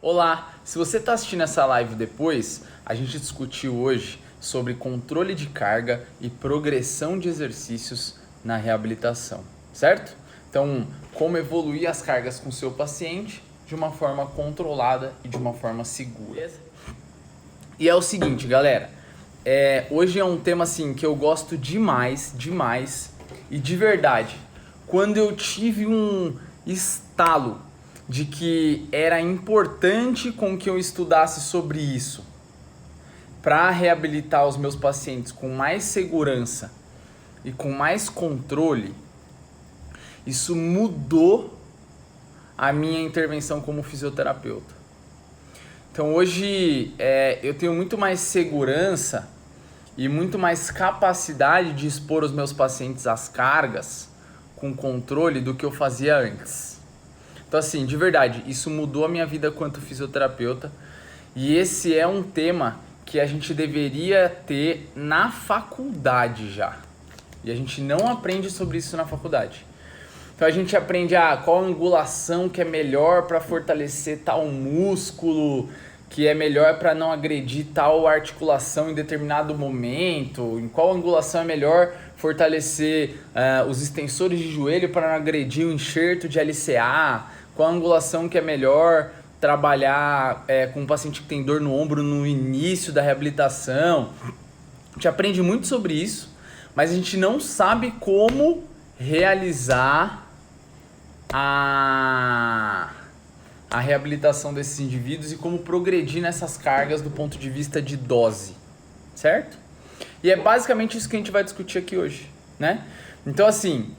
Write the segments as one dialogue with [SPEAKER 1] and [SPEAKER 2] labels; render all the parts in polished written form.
[SPEAKER 1] Olá, se você está assistindo essa live depois, a gente discutiu hoje sobre controle de carga e progressão de exercícios na reabilitação, certo? Então, como evoluir as cargas com o seu paciente de uma forma controlada e de uma forma segura. E é o seguinte, galera, hoje é um tema assim que eu gosto demais e de verdade, quando eu tive um estalo de que era importante com que eu estudasse sobre isso para reabilitar os meus pacientes com mais segurança e com mais controle, isso mudou a minha intervenção como fisioterapeuta. Então hoje eu tenho muito mais segurança e muito mais capacidade de expor os meus pacientes às cargas com controle do que eu fazia antes. Então assim, de verdade, isso mudou a minha vida quanto fisioterapeuta e esse é um tema que a gente deveria ter na faculdade já. E a gente não aprende sobre isso na faculdade. Então a gente aprende qual angulação que é melhor para fortalecer tal músculo, que é melhor para não agredir tal articulação em determinado momento, em qual angulação é melhor fortalecer os extensores de joelho para não agredir o enxerto de LCA, qual angulação que é melhor trabalhar com um paciente que tem dor no ombro no início da reabilitação. A gente aprende muito sobre isso, mas a gente não sabe como realizar a reabilitação desses indivíduos e como progredir nessas cargas do ponto de vista de dose, certo? E é basicamente isso que a gente vai discutir aqui hoje, né? Então assim,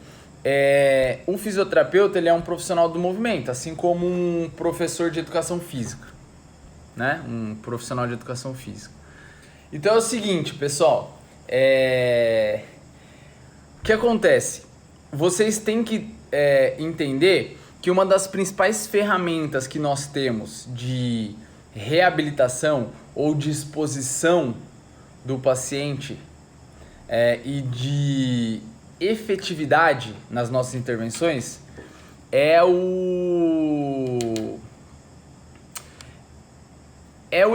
[SPEAKER 1] um fisioterapeuta ele é um profissional do movimento, assim como um professor de educação física, né? Um profissional de educação física. Então é o seguinte, pessoal, o que acontece? Vocês têm que entender que uma das principais ferramentas que nós temos de reabilitação ou de exposição do paciente e de efetividade nas nossas intervenções é o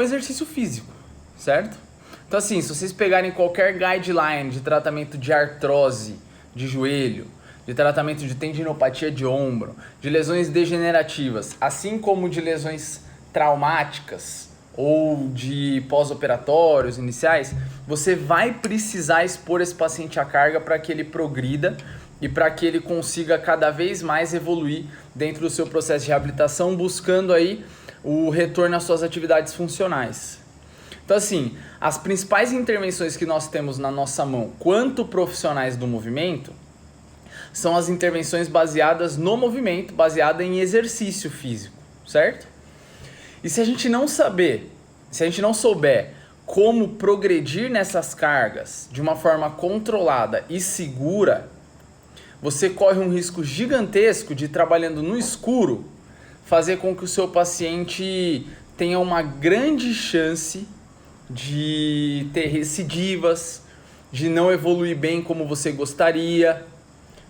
[SPEAKER 1] exercício físico, certo? Então assim, se vocês pegarem qualquer guideline de tratamento de artrose de joelho, de tratamento de tendinopatia de ombro, de lesões degenerativas, assim como de lesões traumáticas ou de pós-operatórios iniciais, você vai precisar expor esse paciente à carga para que ele progrida e para que ele consiga cada vez mais evoluir dentro do seu processo de reabilitação, buscando aí o retorno às suas atividades funcionais. Então assim, as principais intervenções que nós temos na nossa mão, quanto profissionais do movimento, são as intervenções baseadas no movimento, baseadas em exercício físico, certo? E se a gente não souber como progredir nessas cargas de uma forma controlada e segura, você corre um risco gigantesco de, trabalhando no escuro, fazer com que o seu paciente tenha uma grande chance de ter recidivas, de não evoluir bem como você gostaria,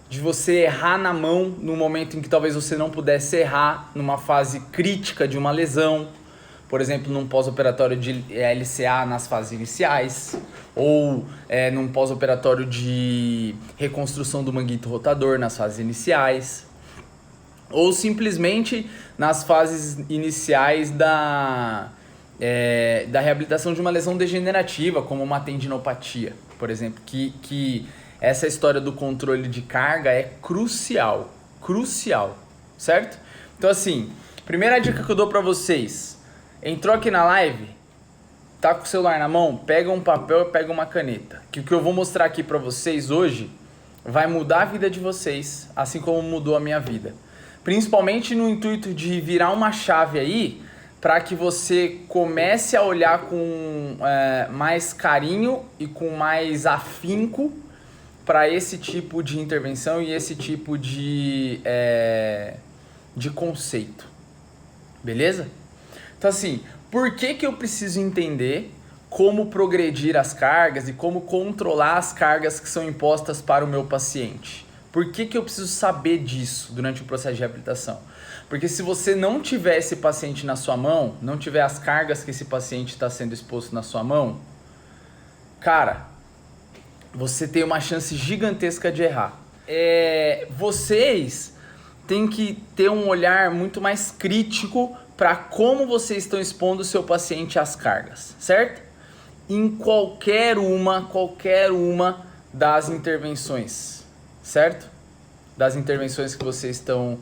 [SPEAKER 1] de você errar na mão no momento em que talvez você não pudesse errar numa fase crítica de uma lesão, por exemplo, num pós-operatório de LCA nas fases iniciais, ou num pós-operatório de reconstrução do manguito rotador nas fases iniciais, ou simplesmente nas fases iniciais da reabilitação de uma lesão degenerativa, como uma tendinopatia, por exemplo, que essa história do controle de carga é crucial, certo? Então assim, primeira dica que eu dou pra vocês, entrou aqui na live, tá com o celular na mão, pega um papel e pega uma caneta, que o que eu vou mostrar aqui pra vocês hoje vai mudar a vida de vocês, assim como mudou a minha vida. Principalmente no intuito de virar uma chave aí, para que você comece a olhar com mais carinho e com mais afinco para esse tipo de intervenção e esse tipo de conceito, beleza? Então assim, por que eu preciso entender como progredir as cargas e como controlar as cargas que são impostas para o meu paciente? Por que eu preciso saber disso durante o processo de reabilitação? Porque se você não tiver esse paciente na sua mão, não tiver as cargas que esse paciente está sendo exposto na sua mão, cara, você tem uma chance gigantesca de errar. Vocês têm que ter um olhar muito mais crítico para como vocês estão expondo o seu paciente às cargas, certo? Em qualquer uma das intervenções, certo? Das intervenções que vocês estão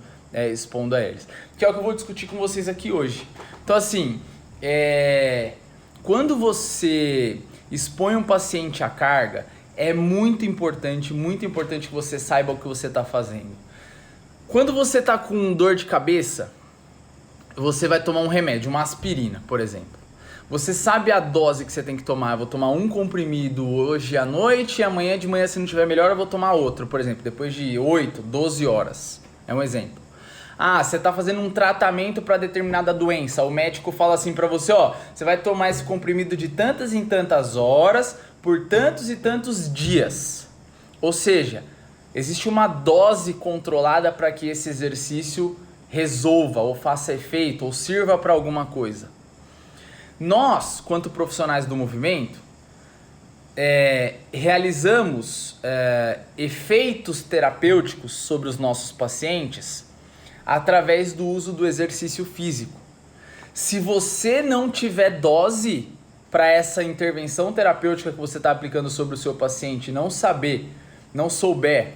[SPEAKER 1] expondo a eles. Que é o que eu vou discutir com vocês aqui hoje. Então assim, quando você expõe um paciente à carga, é muito importante que você saiba o que você está fazendo. Quando você está com dor de cabeça, você vai tomar um remédio, uma aspirina, por exemplo. Você sabe a dose que você tem que tomar. Eu vou tomar um comprimido hoje à noite e amanhã de manhã, se não tiver melhor, eu vou tomar outro, por exemplo, depois de 8, 12 horas. É um exemplo. Ah, você está fazendo um tratamento para determinada doença. O médico fala assim para você, ó, você vai tomar esse comprimido de tantas em tantas horas por tantos e tantos dias. Ou seja, existe uma dose controlada para que esse exercício resolva ou faça efeito ou sirva para alguma coisa. Nós, quanto profissionais do movimento, realizamos efeitos terapêuticos sobre os nossos pacientes através do uso do exercício físico. Se você não tiver dose para essa intervenção terapêutica que você está aplicando sobre o seu paciente, não souber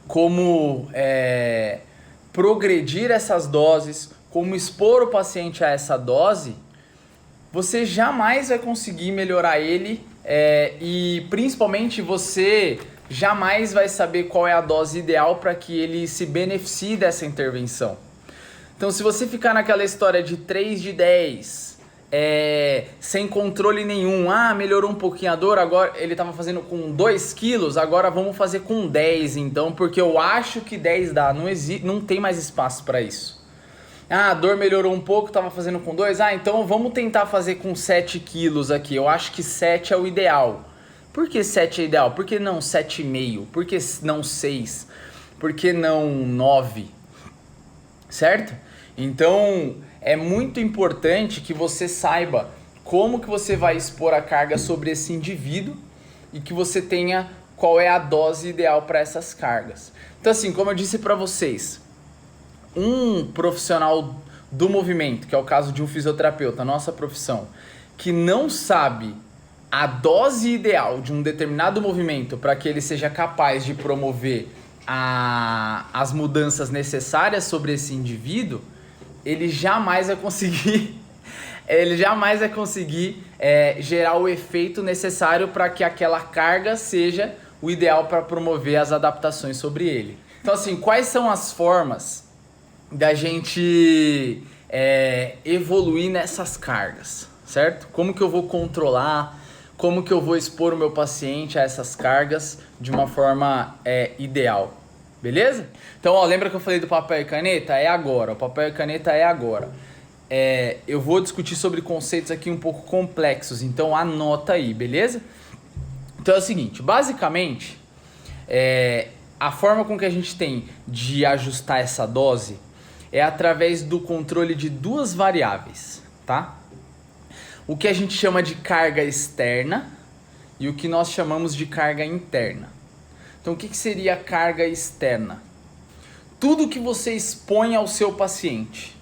[SPEAKER 1] como progredir essas doses, como expor o paciente a essa dose, você jamais vai conseguir melhorar ele e principalmente você jamais vai saber qual é a dose ideal para que ele se beneficie dessa intervenção. Então se você ficar naquela história de 3 de 10, sem controle nenhum, melhorou um pouquinho a dor, agora ele estava fazendo com 2 quilos, agora vamos fazer com 10 então, porque eu acho que 10 dá, não tem mais espaço para isso. A dor melhorou um pouco, estava fazendo com 2, então vamos tentar fazer com 7 quilos aqui, eu acho que 7 é o ideal. Por que 7 é ideal? Por que não 7,5? Por que não 6? Por que não 9? Certo? Então, é muito importante que você saiba como que você vai expor a carga sobre esse indivíduo e que você tenha qual é a dose ideal para essas cargas. Então assim, como eu disse para vocês, um profissional do movimento, que é o caso de um fisioterapeuta, nossa profissão, que não sabe a dose ideal de um determinado movimento para que ele seja capaz de promover as mudanças necessárias sobre esse indivíduo, ele jamais vai conseguir gerar o efeito necessário para que aquela carga seja o ideal para promover as adaptações sobre ele. Então assim, quais são as formas da gente evoluir nessas cargas, certo? Como que eu vou controlar, como que eu vou expor o meu paciente a essas cargas de uma forma ideal, beleza? Então, lembra que eu falei do papel e caneta? É agora, o papel e caneta é agora. Eu vou discutir sobre conceitos aqui um pouco complexos, então anota aí, beleza? Então é o seguinte, basicamente, a forma com que a gente tem de ajustar essa dose é através do controle de 2 variáveis, tá? O que a gente chama de carga externa e o que nós chamamos de carga interna. Então, o que seria a carga externa? Tudo que você expõe ao seu paciente.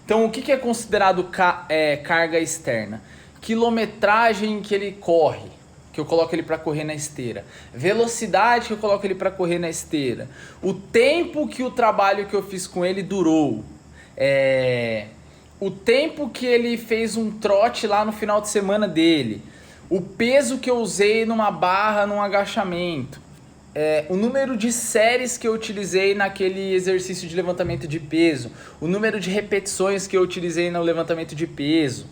[SPEAKER 1] Então, o que é considerado carga externa? Quilometragem que ele corre, que eu coloco ele para correr na esteira. Velocidade que eu coloco ele para correr na esteira. O tempo que o trabalho que eu fiz com ele durou. O tempo que ele fez um trote lá no final de semana dele, o peso que eu usei numa barra, num agachamento, o número de séries que eu utilizei naquele exercício de levantamento de peso, o número de repetições que eu utilizei no levantamento de peso,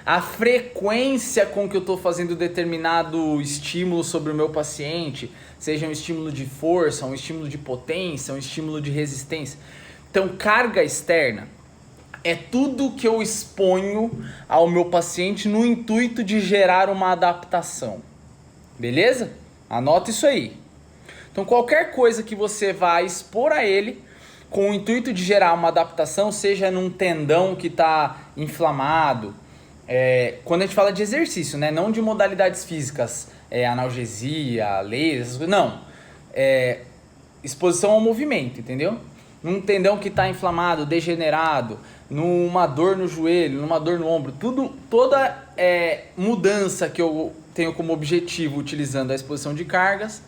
[SPEAKER 1] a frequência com que eu estou fazendo determinado estímulo sobre o meu paciente, seja um estímulo de força, um estímulo de potência, um estímulo de resistência. Então, carga externa é tudo que eu exponho ao meu paciente no intuito de gerar uma adaptação. Beleza? Anota isso aí. Então qualquer coisa que você vai expor a ele com o intuito de gerar uma adaptação, seja num tendão que está inflamado, quando a gente fala de exercício, né? Não de modalidades físicas, analgesia, laser, essas coisas, não. Exposição ao movimento, entendeu? Num tendão que está inflamado, degenerado, numa dor no joelho, numa dor no ombro, toda mudança que eu tenho como objetivo utilizando a exposição de cargas,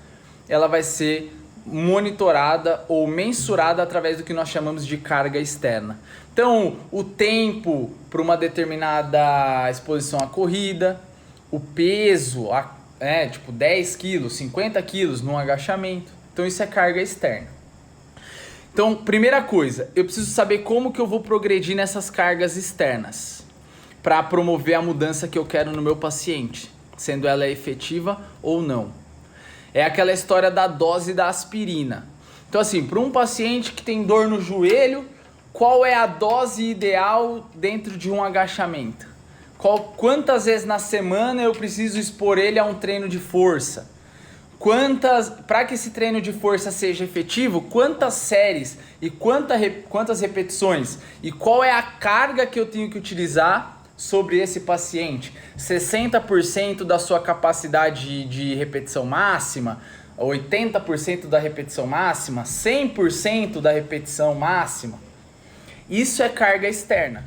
[SPEAKER 1] ela vai ser monitorada ou mensurada através do que nós chamamos de carga externa. Então, o tempo para uma determinada exposição à corrida, o peso, tipo 10 quilos, 50 quilos num agachamento. Então, isso é carga externa. Então, primeira coisa, eu preciso saber como que eu vou progredir nessas cargas externas para promover a mudança que eu quero no meu paciente, sendo ela efetiva ou não. É aquela história da dose da aspirina. Então assim, para um paciente que tem dor no joelho, qual é a dose ideal dentro de um agachamento? Quantas vezes na semana eu preciso expor ele a um treino de força? Para que esse treino de força seja efetivo, quantas séries e quantas repetições? E qual é a carga que eu tenho que utilizar sobre esse paciente? 60% da sua capacidade de repetição máxima, 80% da repetição máxima, 100% da repetição máxima. Isso é carga externa.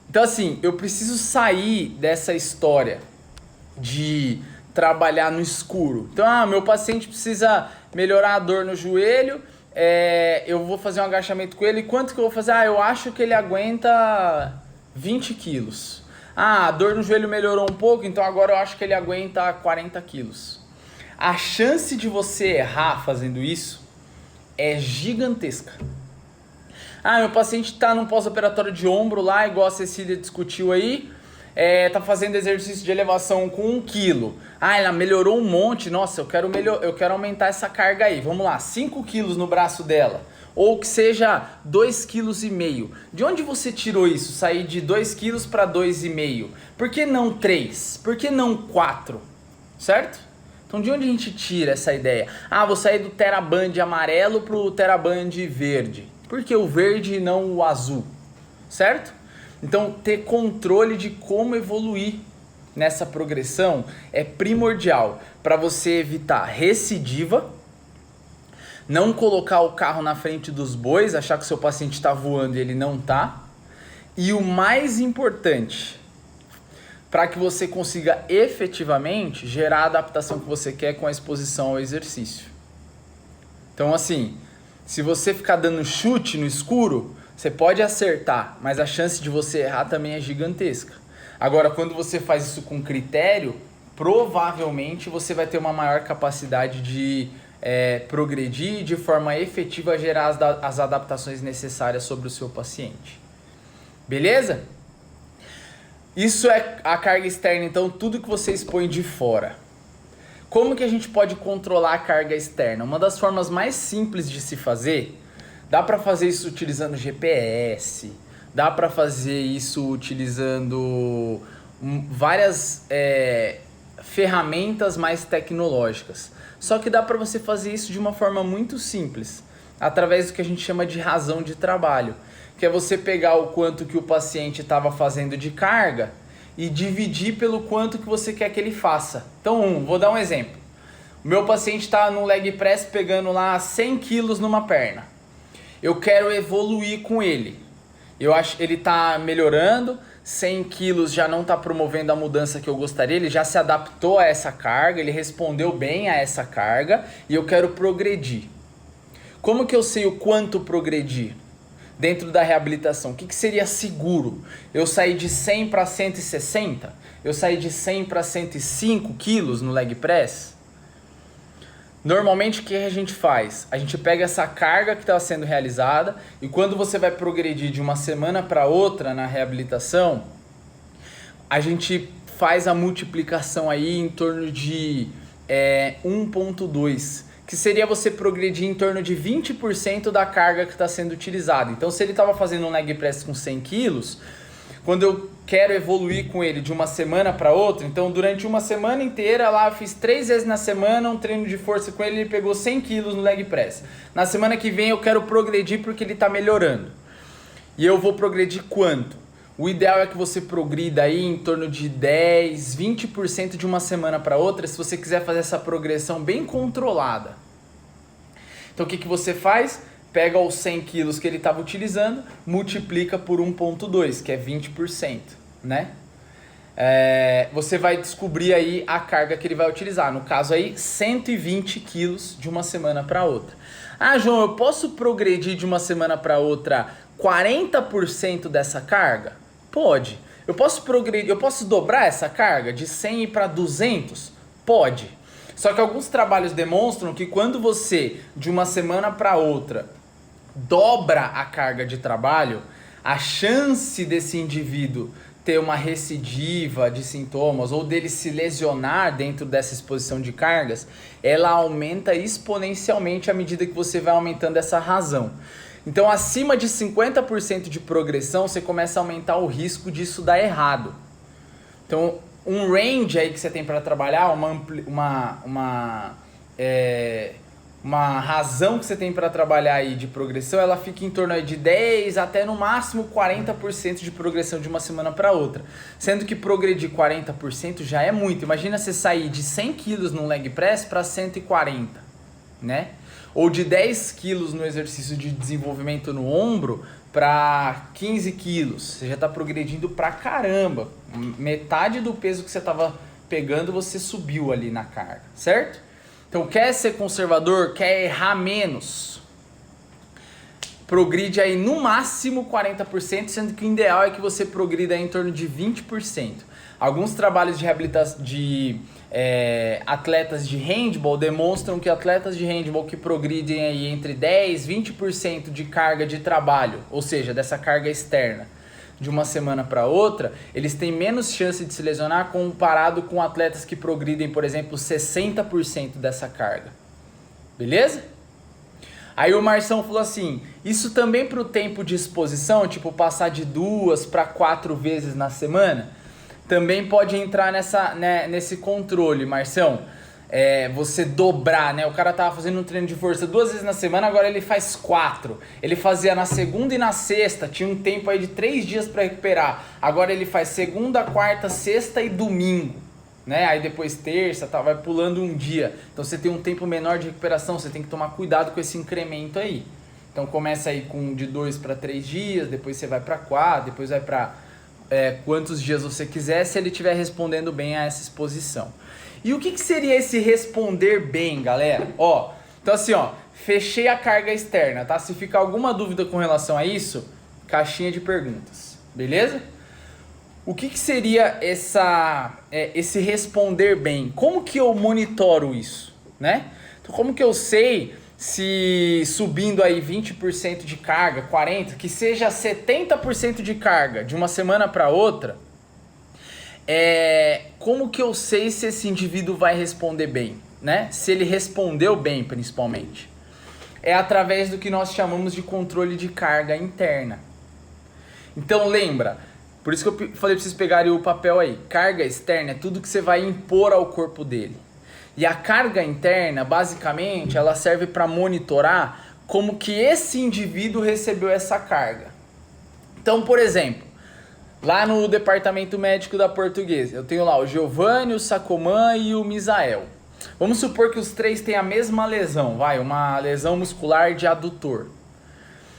[SPEAKER 1] Então assim, eu preciso sair dessa história de trabalhar no escuro. Então, meu paciente precisa melhorar a dor no joelho, eu vou fazer um agachamento com ele, quanto que eu vou fazer? Eu acho que ele aguenta 20 quilos. A dor no joelho melhorou um pouco, então agora eu acho que ele aguenta 40 quilos. A chance de você errar fazendo isso é gigantesca. Meu paciente está num pós-operatório de ombro lá, igual a Cecília discutiu aí, tá fazendo exercício de elevação com 1 quilo. Ela melhorou um monte, nossa, eu quero aumentar essa carga aí. Vamos lá, 5 quilos no braço dela. Ou que seja 2,5 kg. De onde você tirou isso? Sair de 2 quilos para 2,5? Por que não 3? Por que não 4? Certo? Então de onde a gente tira essa ideia? Vou sair do TheraBand amarelo para o TheraBand verde. Por que o verde e não o azul? Certo? Então ter controle de como evoluir nessa progressão é primordial para você evitar recidiva, não colocar o carro na frente dos bois, achar que o seu paciente está voando e ele não está. E o mais importante, para que você consiga efetivamente gerar a adaptação que você quer com a exposição ao exercício. Então assim, se você ficar dando chute no escuro, você pode acertar, mas a chance de você errar também é gigantesca. Agora, quando você faz isso com critério, provavelmente você vai ter uma maior capacidade de progredir e de forma efetiva gerar as adaptações necessárias sobre o seu paciente. Beleza? Isso é a carga externa, então tudo que você expõe de fora. Como que a gente pode controlar a carga externa? Uma das formas mais simples de se fazer, dá para fazer isso utilizando GPS, dá para fazer isso utilizando várias ferramentas mais tecnológicas. Só que dá para você fazer isso de uma forma muito simples, através do que a gente chama de razão de trabalho, que é você pegar o quanto que o paciente estava fazendo de carga e dividir pelo quanto que você quer que ele faça. Então, vou dar um exemplo. O meu paciente está no leg press pegando lá 100 quilos numa perna. Eu quero evoluir com ele. Eu acho que ele está melhorando, 100 quilos já não está promovendo a mudança que eu gostaria, ele já se adaptou a essa carga, ele respondeu bem a essa carga e eu quero progredir. Como que eu sei o quanto progredir dentro da reabilitação? O que seria seguro? Eu sair de 100 para 160? Eu sair de 100 para 105 quilos no leg press? Normalmente o que a gente faz? A gente pega essa carga que está sendo realizada e quando você vai progredir de uma semana para outra na reabilitação, a gente faz a multiplicação aí em torno de 1,2, que seria você progredir em torno de 20% da carga que está sendo utilizada. Então se ele estava fazendo um leg press com 100 quilos, quando eu quero evoluir com ele de uma semana para outra, então durante uma semana inteira lá eu fiz 3 vezes na semana um treino de força com ele, ele pegou 100 quilos no leg press. Na semana que vem eu quero progredir porque ele está melhorando. E eu vou progredir quanto? O ideal é que você progrida aí em torno de 10, 20% de uma semana para outra, se você quiser fazer essa progressão bem controlada. Então o que você faz? Pega os 100 quilos que ele estava utilizando, multiplica por 1,2, que é 20%, né? Você vai descobrir aí a carga que ele vai utilizar. No caso aí, 120 quilos de uma semana para outra. Ah, João, eu posso progredir de uma semana para outra 40% dessa carga? Pode. Eu posso progredir, eu posso dobrar essa carga de 100 para 200? Pode. Só que alguns trabalhos demonstram que quando você, de uma semana para outra, dobra a carga de trabalho, a chance desse indivíduo ter uma recidiva de sintomas ou dele se lesionar dentro dessa exposição de cargas, ela aumenta exponencialmente à medida que você vai aumentando essa razão. Então, acima de 50% de progressão, você começa a aumentar o risco disso dar errado. Então, um range aí que você tem para trabalhar, uma razão que você tem para trabalhar aí de progressão, ela fica em torno aí de 10 até no máximo 40% de progressão de uma semana para outra. Sendo que progredir 40% já é muito. Imagina você sair de 100 quilos no leg press para 140, né? Ou de 10 quilos no exercício de desenvolvimento no ombro para 15 quilos. Você já está progredindo pra caramba. Metade do peso que você estava pegando, você subiu ali na carga, certo? Então, quer ser conservador, quer errar menos, progride aí no máximo 40%, sendo que o ideal é que você progrida aí em torno de 20%. Alguns trabalhos de reabilitação de atletas de handball demonstram que atletas de handball que progridem aí entre 10 e 20% de carga de trabalho, ou seja, dessa carga externa, de uma semana para outra, eles têm menos chance de se lesionar comparado com atletas que progridem, por exemplo, 60% dessa carga. Beleza? Aí o Marção falou assim, isso também para o tempo de exposição, tipo passar de 2 para 4 vezes na semana, também pode entrar nesse controle, Marção. Você dobrar, né? O cara tava fazendo um treino de força 2 vezes na semana, agora ele faz 4. Ele fazia na segunda e na sexta, tinha um tempo aí de 3 dias para recuperar. Agora ele faz segunda, quarta, sexta e domingo, né? Aí depois terça, tá, vai pulando um dia. Então você tem um tempo menor de recuperação, você tem que tomar cuidado com esse incremento aí. Então começa aí com de 2 para 3 dias, depois você vai para 4, depois vai para quantos dias você quiser, se ele estiver respondendo bem a essa exposição. E o que seria esse responder bem, galera? Então assim, fechei a carga externa, tá? Se ficar alguma dúvida com relação a isso, caixinha de perguntas, beleza? O que seria esse responder bem? Como que eu monitoro isso, né? Então como que eu sei se subindo aí 20% de carga, 40%, que seja 70% de carga de uma semana para outra, como que eu sei se esse indivíduo vai responder bem, né? Se ele respondeu bem, principalmente. É através do que nós chamamos de controle de carga interna. Então lembra, por isso que eu falei para vocês pegarem o papel aí. Carga externa é tudo que você vai impor ao corpo dele. E a carga interna, basicamente, ela serve para monitorar como que esse indivíduo recebeu essa carga. Então, por exemplo, lá no departamento médico da Portuguesa, eu tenho lá o Giovanni, o Sacomã e o Misael. Vamos supor que os 3 têm a mesma lesão, uma lesão muscular de adutor.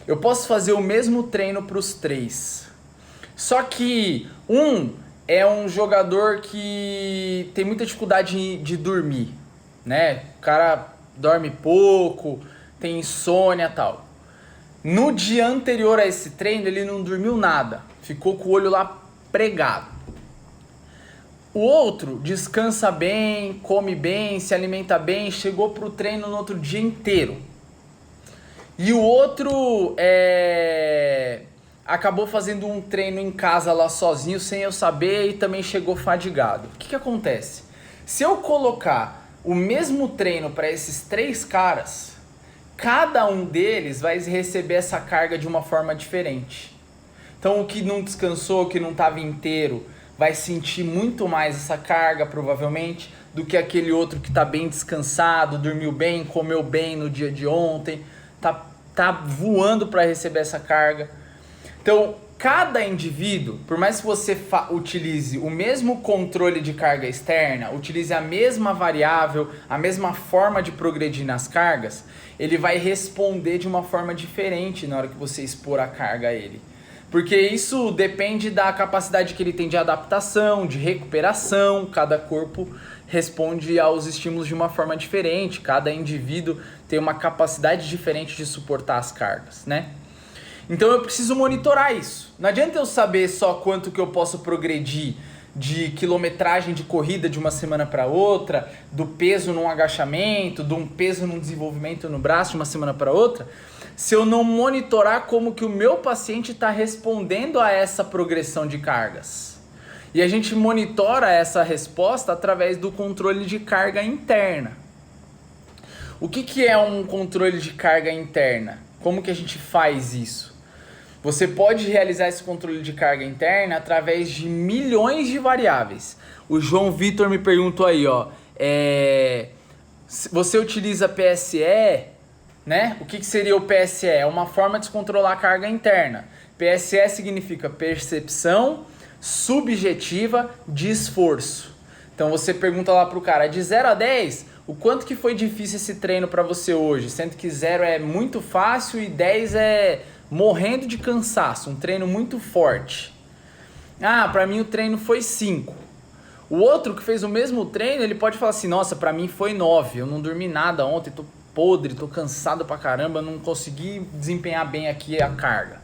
[SPEAKER 1] Eu posso fazer o mesmo treino para os 3. Só que é um jogador que tem muita dificuldade de dormir, né? O cara dorme pouco, tem insônia e tal. No dia anterior a esse treino, ele não dormiu nada. Ficou com o olho lá pregado. O outro descansa bem, come bem, se alimenta bem, chegou pro treino no outro dia inteiro. E o outro acabou fazendo um treino em casa lá sozinho, sem eu saber, e também chegou fadigado. O que acontece? Se eu colocar o mesmo treino para esses 3 caras, cada um deles vai receber essa carga de uma forma diferente. Então o que não descansou, o que não estava inteiro, vai sentir muito mais essa carga provavelmente do que aquele outro que está bem descansado, dormiu bem, comeu bem no dia de ontem, tá voando para receber essa carga. Então, cada indivíduo, por mais que você utilize o mesmo controle de carga externa, utilize a mesma variável, a mesma forma de progredir nas cargas, ele vai responder de uma forma diferente na hora que você expor a carga a ele. Porque isso depende da capacidade que ele tem de adaptação, de recuperação. Cada corpo responde aos estímulos de uma forma diferente. Cada indivíduo tem uma capacidade diferente de suportar as cargas, né? Então eu preciso monitorar isso. Não adianta eu saber só quanto que eu posso progredir de quilometragem de corrida de uma semana para outra, do peso num agachamento, de um peso num desenvolvimento no braço de uma semana para outra, se eu não monitorar como que o meu paciente está respondendo a essa progressão de cargas. E a gente monitora essa resposta através do controle de carga interna. O que é um controle de carga interna? Como que a gente faz isso? Você pode realizar esse controle de carga interna através de milhões de variáveis. O João Vitor me perguntou aí, ó, você utiliza PSE, né? O que seria o PSE? É uma forma de controlar a carga interna. PSE significa percepção subjetiva de esforço. Então você pergunta lá pro cara, de 0 a 10, o quanto que foi difícil esse treino para você hoje? Sendo que 0 é muito fácil e 10 é morrendo de cansaço, um treino muito forte. Ah, para mim o treino foi 5. O outro que fez o mesmo treino, ele pode falar assim, nossa, para mim foi 9, eu não dormi nada ontem, tô podre, tô cansado pra caramba, não consegui desempenhar bem aqui a carga.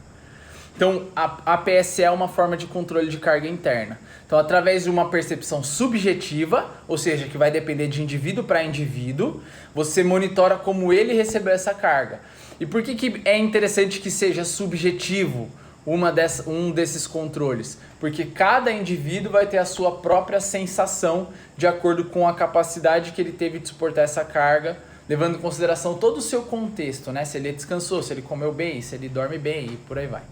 [SPEAKER 1] Então, a PSE é uma forma de controle de carga interna. Então, através de uma percepção subjetiva, ou seja, que vai depender de indivíduo para indivíduo, você monitora como ele recebeu essa carga. E por que é interessante que seja subjetivo um desses controles? Porque cada indivíduo vai ter a sua própria sensação de acordo com a capacidade que ele teve de suportar essa carga, levando em consideração todo o seu contexto, né? Se ele descansou, se ele comeu bem, se ele dorme bem e por aí vai.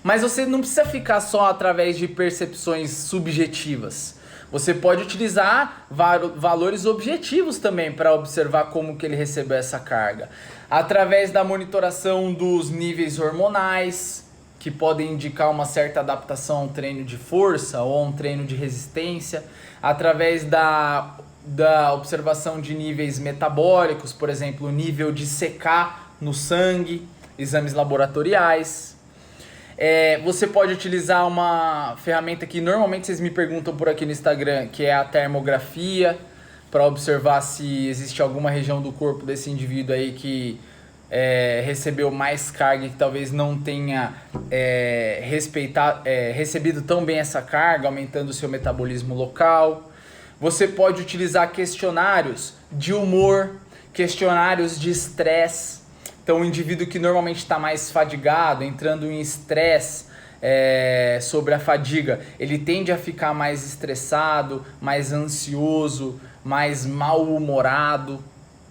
[SPEAKER 1] Mas você não precisa ficar só através de percepções subjetivas. Você pode utilizar valores objetivos também para observar como que ele recebeu essa carga. Através da monitoração dos níveis hormonais, que podem indicar uma certa adaptação a um treino de força ou a um treino de resistência. Através da observação de níveis metabólicos, por exemplo, o nível de CK no sangue, exames laboratoriais. Você pode utilizar uma ferramenta que normalmente vocês me perguntam por aqui no Instagram, que é a termografia, para observar se existe alguma região do corpo desse indivíduo aí que recebeu mais carga e que talvez não tenha recebido tão bem essa carga, aumentando o seu metabolismo local. Você pode utilizar questionários de humor, questionários de estresse. Então, o indivíduo que normalmente está mais fadigado, entrando em estresse sobre a fadiga, ele tende a ficar mais estressado, mais ansioso, mais mal-humorado,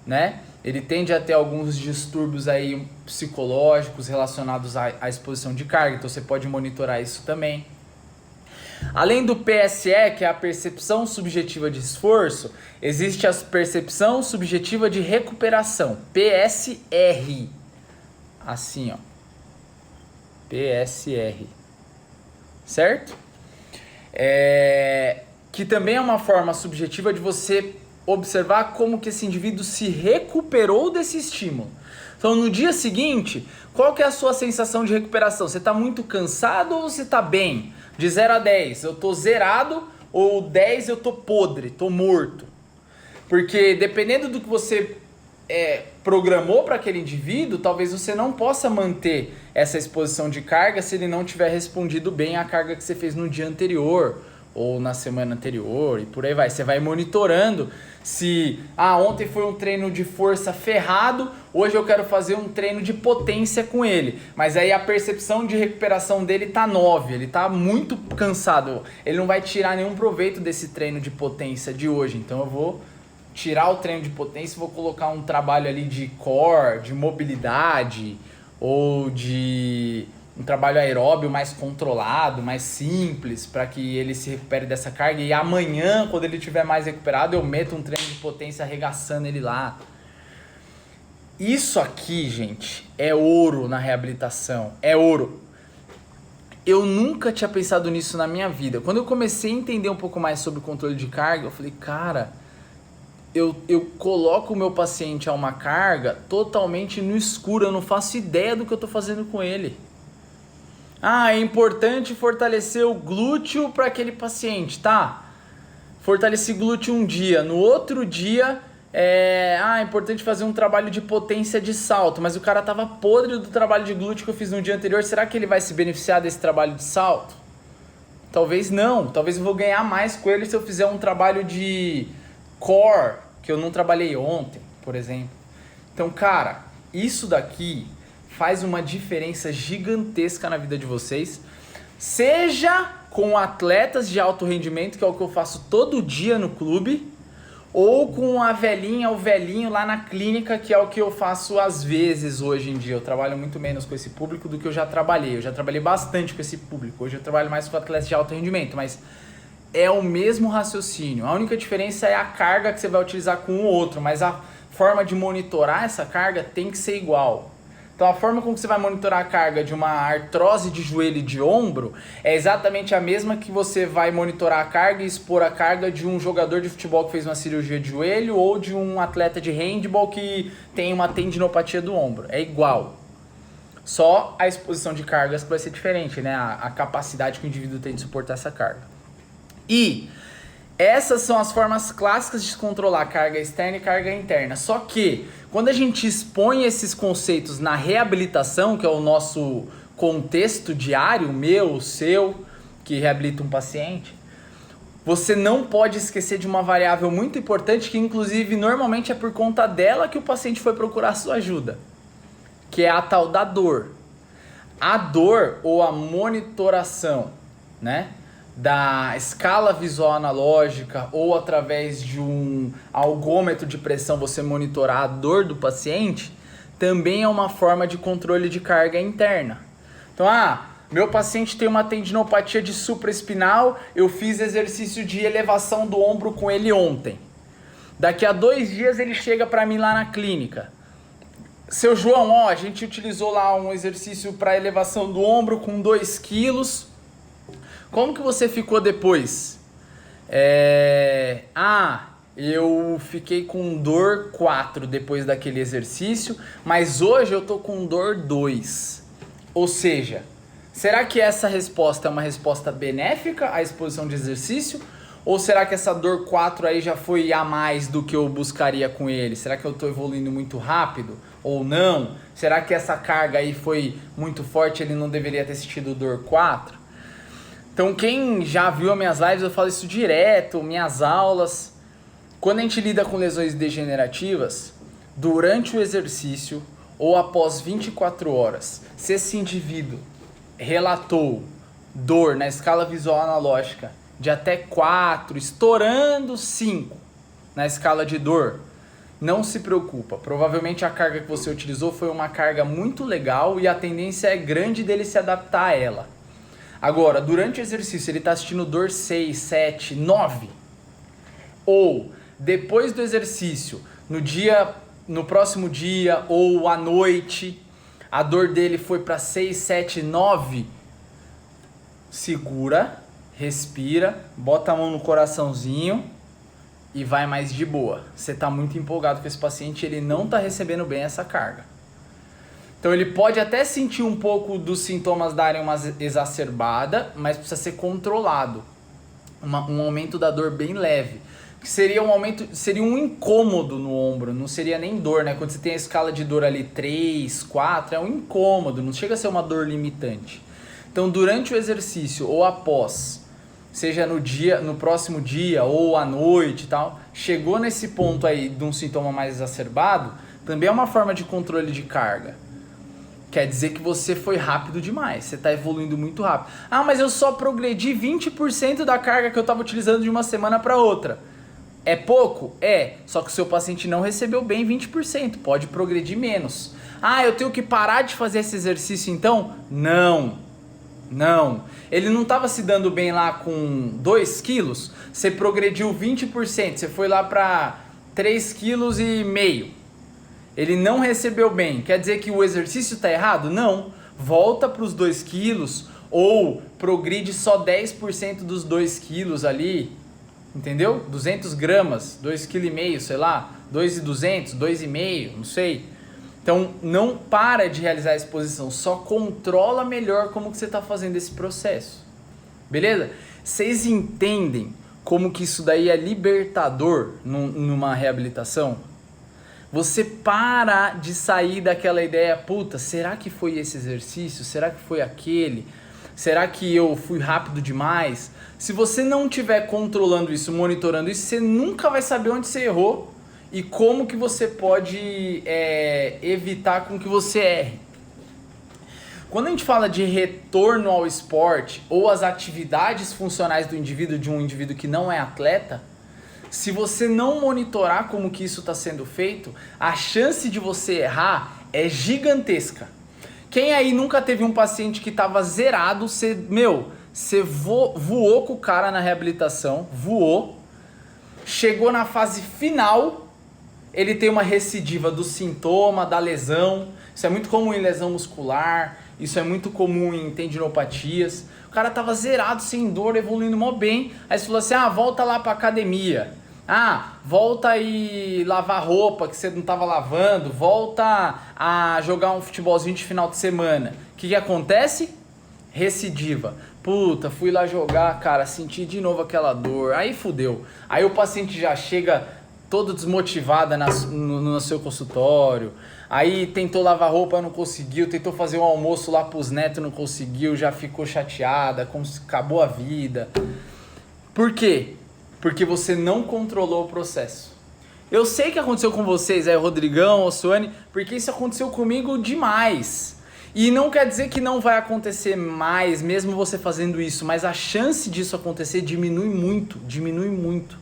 [SPEAKER 1] né? Ele tende a ter alguns distúrbios aí psicológicos relacionados à exposição de carga, então você pode monitorar isso também. Além do PSE, que é a percepção subjetiva de esforço, existe a percepção subjetiva de recuperação, PSR. Assim, ó. PSR. Certo? Que também é uma forma subjetiva de você observar como que esse indivíduo se recuperou desse estímulo. Então, no dia seguinte, qual que é a sua sensação de recuperação? Você está muito cansado ou você está bem? De 0 a 10, eu tô zerado, ou 10 eu tô podre, tô morto. Porque dependendo do que você programou para aquele indivíduo, talvez você não possa manter essa exposição de carga se ele não tiver respondido bem à carga que você fez no dia anterior ou na semana anterior e por aí vai. Você vai monitorando se ontem foi um treino de força ferrado, hoje eu quero fazer um treino de potência com ele, mas aí a percepção de recuperação dele tá 9, ele tá muito cansado, ele não vai tirar nenhum proveito desse treino de potência de hoje, então eu vou tirar o treino de potência e vou colocar um trabalho ali de core, de mobilidade ou de um trabalho aeróbio mais controlado, mais simples, para que ele se recupere dessa carga. E amanhã, quando ele estiver mais recuperado, eu meto um treino de potência arregaçando ele lá. Isso aqui, gente, é ouro na reabilitação. É ouro. Eu nunca tinha pensado nisso na minha vida. Quando eu comecei a entender um pouco mais sobre o controle de carga, eu falei, cara, eu coloco o meu paciente a uma carga totalmente no escuro. Eu não faço ideia do que eu estou fazendo com ele. Ah, é importante fortalecer o glúteo para aquele paciente, tá? Fortaleci glúteo um dia, no outro dia é importante fazer um trabalho de potência de salto, mas o cara tava podre do trabalho de glúteo que eu fiz no dia anterior. Será que ele vai se beneficiar desse trabalho de salto? Talvez não, talvez eu vou ganhar mais com ele se eu fizer um trabalho de core, que eu não trabalhei ontem, por exemplo. Então, cara, isso daqui faz uma diferença gigantesca na vida de vocês, seja com atletas de alto rendimento, que é o que eu faço todo dia no clube, ou com a velhinha, o velhinho lá na clínica, que é o que eu faço às vezes hoje em dia. Eu trabalho muito menos com esse público do que eu já trabalhei. Eu já trabalhei bastante com esse público. Hoje eu trabalho mais com atletas de alto rendimento, mas é o mesmo raciocínio. A única diferença é a carga que você vai utilizar com o outro, mas a forma de monitorar essa carga tem que ser igual. Então a forma como você vai monitorar a carga de uma artrose de joelho e de ombro é exatamente a mesma que você vai monitorar a carga e expor a carga de um jogador de futebol que fez uma cirurgia de joelho ou de um atleta de handball que tem uma tendinopatia do ombro. É igual. Só a exposição de cargas que vai ser diferente, né? A capacidade que o indivíduo tem de suportar essa carga. E essas são as formas clássicas de controlar carga externa e carga interna. Só que quando a gente expõe esses conceitos na reabilitação, que é o nosso contexto diário, meu, o seu, que reabilita um paciente, você não pode esquecer de uma variável muito importante, que inclusive normalmente é por conta dela que o paciente foi procurar sua ajuda, que é a tal da dor. A dor ou a monitoração, né, da escala visual analógica ou através de um algômetro de pressão, você monitorar a dor do paciente, também é uma forma de controle de carga interna. Então, meu paciente tem uma tendinopatia de supraespinal, eu fiz exercício de elevação do ombro com ele ontem. Daqui a 2 dias ele chega para mim lá na clínica. Seu João, a gente utilizou lá um exercício para elevação do ombro com 2 quilos. Como que você ficou depois? Eu fiquei com dor 4 depois daquele exercício, mas hoje eu tô com dor 2. Ou seja, será que essa resposta é uma resposta benéfica à exposição de exercício? Ou será que essa dor 4 aí já foi a mais do que eu buscaria com ele? Será que eu tô evoluindo muito rápido ou não? Será que essa carga aí foi muito forte, ele não deveria ter sentido dor 4? Então quem já viu as minhas lives, eu falo isso direto, minhas aulas. Quando a gente lida com lesões degenerativas, durante o exercício ou após 24 horas, se esse indivíduo relatou dor na escala visual analógica de até 4, estourando 5 na escala de dor, não se preocupa. Provavelmente a carga que você utilizou foi uma carga muito legal e a tendência é grande dele se adaptar a ela. Agora, durante o exercício, ele está assistindo dor 6, 7, 9. Ou, depois do exercício, no próximo dia ou à noite, a dor dele foi para 6, 7, 9. Segura, respira, bota a mão no coraçãozinho e vai mais de boa. Você está muito empolgado com esse paciente, ele não está recebendo bem essa carga. Então ele pode até sentir um pouco dos sintomas darem uma exacerbada, mas precisa ser controlado. Um aumento da dor bem leve. Que seria um incômodo no ombro, não seria nem dor, né? Quando você tem a escala de dor ali 3, 4, é um incômodo, não chega a ser uma dor limitante. Então durante o exercício ou após, seja no próximo dia ou à noite e tal, chegou nesse ponto aí de um sintoma mais exacerbado, também é uma forma de controle de carga. Quer dizer que você foi rápido demais, você está evoluindo muito rápido. Mas eu só progredi 20% da carga que eu estava utilizando de uma semana para outra. É pouco? É, só que o seu paciente não recebeu bem 20%, pode progredir menos. Ah, eu tenho que parar de fazer esse exercício então? Não. Não. Ele não estava se dando bem lá com 2 quilos, você progrediu 20%, você foi lá para 3,5 kg. Ele não recebeu bem. Quer dizer que o exercício está errado? Não. Volta para os 2 quilos ou progride só 10% dos 2 quilos ali. Entendeu? 200 gramas, 2,5 kg, sei lá, 2,200, 2,5, não sei. Então não para de realizar a exposição, só controla melhor como que você está fazendo esse processo. Beleza? Vocês entendem como que isso daí é libertador numa reabilitação? Você para de sair daquela ideia, puta, será que foi esse exercício? Será que foi aquele? Será que eu fui rápido demais? Se você não estiver controlando isso, monitorando isso, você nunca vai saber onde você errou e como que você pode evitar com que você erre. Quando a gente fala de retorno ao esporte ou as atividades funcionais do indivíduo, de um indivíduo que não é atleta, se você não monitorar como que isso está sendo feito, a chance de você errar é gigantesca. Quem aí nunca teve um paciente que estava zerado, você voou com o cara na reabilitação, voou, chegou na fase final, ele tem uma recidiva do sintoma, da lesão. Isso é muito comum em lesão muscular, isso é muito comum em tendinopatias. O cara tava zerado, sem dor, evoluindo mó bem. Aí você falou assim, volta lá pra academia. Volta e lavar roupa que você não tava lavando. Volta a jogar um futebolzinho de final de semana. O que acontece? Recidiva. Puta, fui lá jogar, cara, senti de novo aquela dor. Aí fudeu. Aí o paciente já chega todo desmotivado no seu consultório. Aí tentou lavar roupa, não conseguiu. Tentou fazer um almoço lá pros netos, não conseguiu. Já ficou chateada, acabou a vida. Por quê? Porque você não controlou o processo. Eu sei que aconteceu com vocês, Rodrigão, Suane, porque isso aconteceu comigo demais. E não quer dizer que não vai acontecer mais, mesmo você fazendo isso, mas a chance disso acontecer diminui muito.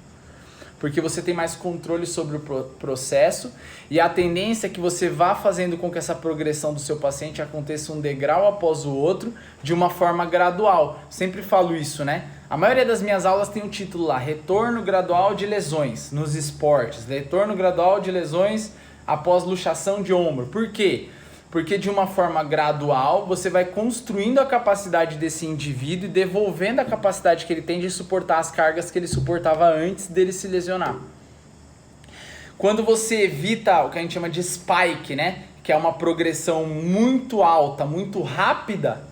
[SPEAKER 1] Porque você tem mais controle sobre o processo e a tendência é que você vá fazendo com que essa progressão do seu paciente aconteça um degrau após o outro de uma forma gradual. Sempre falo isso, né? A maioria das minhas aulas tem um título lá, Retorno Gradual de Lesões nos esportes. Retorno Gradual de Lesões após luxação de ombro. Por quê? Porque de uma forma gradual você vai construindo a capacidade desse indivíduo e devolvendo a capacidade que ele tem de suportar as cargas que ele suportava antes dele se lesionar. Quando você evita o que a gente chama de spike, né? Que é uma progressão muito alta, muito rápida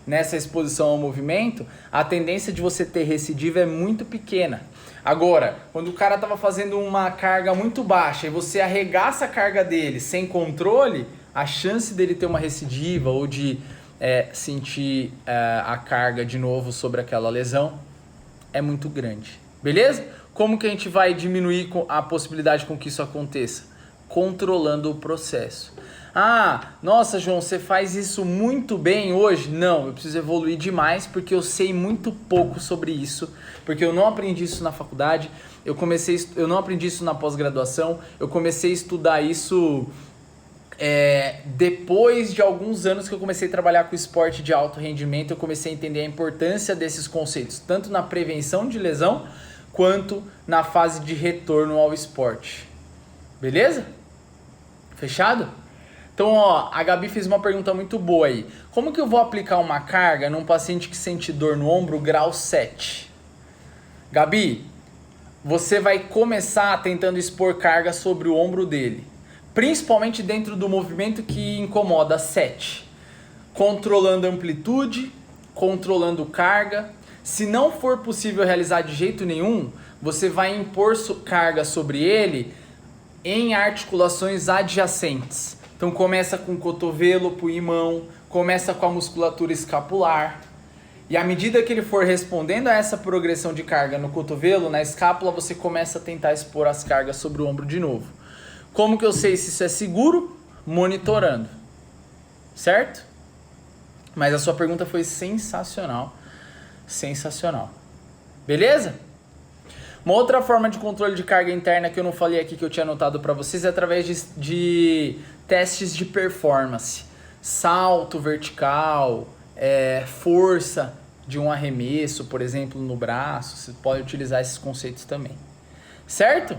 [SPEAKER 1] nessa exposição ao movimento, a tendência de você ter recidiva é muito pequena. Agora, quando o cara estava fazendo uma carga muito baixa e você arregaça a carga dele sem controle, a chance dele ter uma recidiva ou de sentir a carga de novo sobre aquela lesão é muito grande. Beleza? Como que a gente vai diminuir a possibilidade com que isso aconteça? Controlando o processo. Nossa, João, você faz isso muito bem hoje? Não, eu preciso evoluir demais porque eu sei muito pouco sobre isso, porque eu não aprendi isso na faculdade, eu não aprendi isso na pós-graduação, eu comecei a estudar isso depois de alguns anos que eu comecei a trabalhar com esporte de alto rendimento. Eu comecei a entender a importância desses conceitos, tanto na prevenção de lesão, quanto na fase de retorno ao esporte. Beleza? Fechado? Então, a Gabi fez uma pergunta muito boa aí. Como que eu vou aplicar uma carga num paciente que sente dor no ombro grau 7? Gabi, você vai começar tentando expor carga sobre o ombro dele, principalmente dentro do movimento que incomoda 7. Controlando amplitude, controlando carga. Se não for possível realizar de jeito nenhum, você vai impor carga sobre ele em articulações adjacentes. Então começa com o cotovelo, punho e mão, começa com a musculatura escapular. E à medida que ele for respondendo a essa progressão de carga no cotovelo, na escápula, você começa a tentar expor as cargas sobre o ombro de novo. Como que eu sei se isso é seguro? Monitorando. Certo? Mas a sua pergunta foi sensacional. Sensacional. Beleza? Uma outra forma de controle de carga interna que eu não falei aqui, que eu tinha anotado para vocês, é através de testes de performance. Salto vertical, força de um arremesso, por exemplo, no braço. Você pode utilizar esses conceitos também. Certo?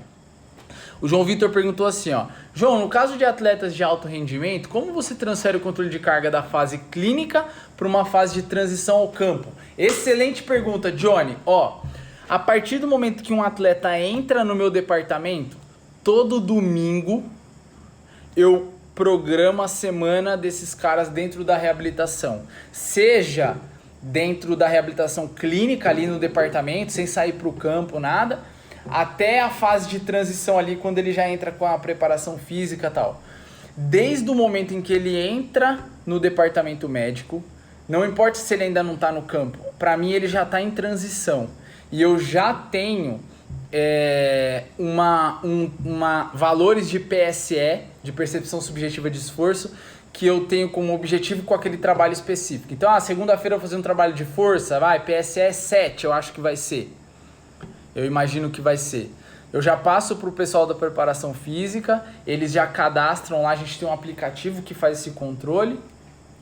[SPEAKER 1] O João Vitor perguntou assim, ó. João, no caso de atletas de alto rendimento, como você transfere o controle de carga da fase clínica para uma fase de transição ao campo? Excelente pergunta, Johnny. Ó, a partir do momento que um atleta entra no meu departamento, todo domingo eu programo a semana desses caras dentro da reabilitação. Seja dentro da reabilitação clínica ali no departamento, sem sair para o campo, nada, até a fase de transição ali, quando ele já entra com a preparação física e tal. Desde o momento em que ele entra no departamento médico, não importa se ele ainda não está no campo, para mim ele já está em transição. E eu já tenho valores de PSE, de percepção subjetiva de esforço, que eu tenho como objetivo com aquele trabalho específico. Então, segunda-feira eu vou fazer um trabalho de força, PSE 7, eu acho que vai ser. Eu imagino que vai ser. Eu já passo para o pessoal da preparação física, eles já cadastram lá, a gente tem um aplicativo que faz esse controle